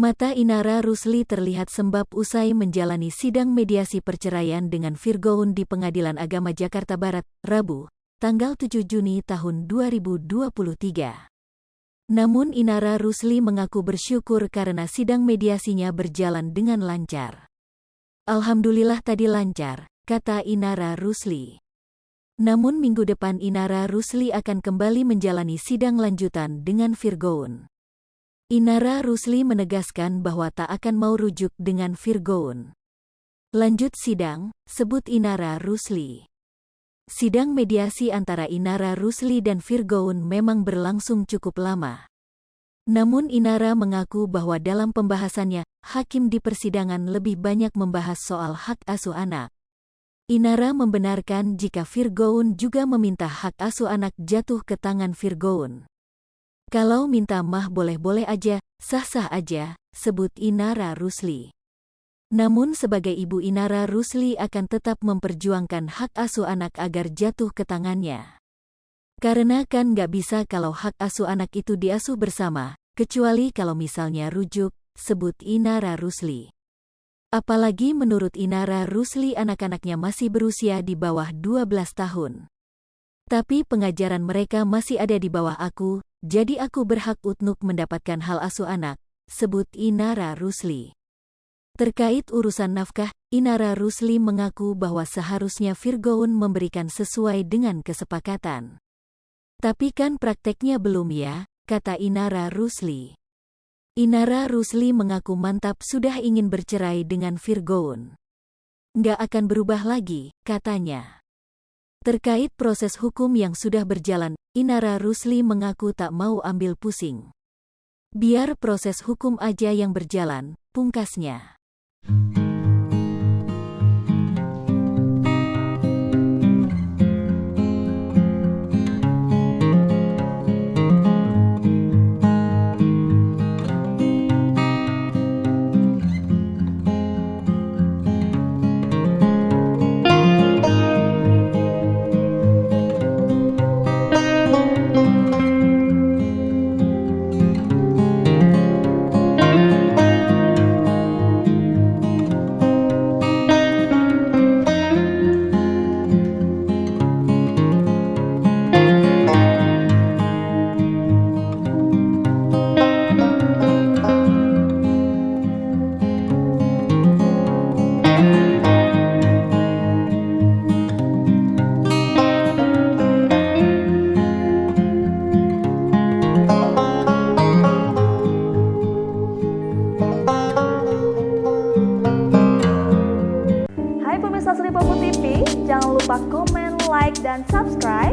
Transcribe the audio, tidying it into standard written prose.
Mata Inara Rusli terlihat sembab usai menjalani sidang mediasi perceraian dengan Virgoun di Pengadilan Agama Jakarta Barat, Rabu, tanggal 7 Juni tahun 2023. Namun Inara Rusli mengaku bersyukur karena sidang mediasinya berjalan dengan lancar. "Alhamdulillah tadi lancar," kata Inara Rusli. Namun minggu depan Inara Rusli akan kembali menjalani sidang lanjutan dengan Virgoun. Inara Rusli menegaskan bahwa tak akan mau rujuk dengan Virgoun. "Lanjut sidang," sebut Inara Rusli. Sidang mediasi antara Inara Rusli dan Virgoun memang berlangsung cukup lama. Namun Inara mengaku bahwa dalam pembahasannya, hakim di persidangan lebih banyak membahas soal hak asuh anak. Inara membenarkan jika Virgoun juga meminta hak asuh anak jatuh ke tangan Virgoun. "Kalau minta mah boleh-boleh aja, sah-sah aja," sebut Inara Rusli. Namun sebagai ibu Inara Rusli akan tetap memperjuangkan hak asuh anak agar jatuh ke tangannya. "Karena kan nggak bisa kalau hak asuh anak itu diasuh bersama, kecuali kalau misalnya rujuk," sebut Inara Rusli. Apalagi menurut Inara Rusli anak-anaknya masih berusia di bawah 12 tahun. "Tapi pengajaran mereka masih ada di bawah aku, jadi aku berhak untuk mendapatkan hal asuh anak," sebut Inara Rusli. Terkait urusan nafkah, Inara Rusli mengaku bahwa seharusnya Virgoun memberikan sesuai dengan kesepakatan. "Tapi kan prakteknya belum ya," kata Inara Rusli. Inara Rusli mengaku mantap sudah ingin bercerai dengan Virgoun. "Nggak akan berubah lagi," katanya. Terkait proses hukum yang sudah berjalan, Inara Rusli mengaku tak mau ambil pusing. "Biar proses hukum aja yang berjalan," pungkasnya. Hai pemirsa Sri Popo TV, jangan lupa komen, like, dan subscribe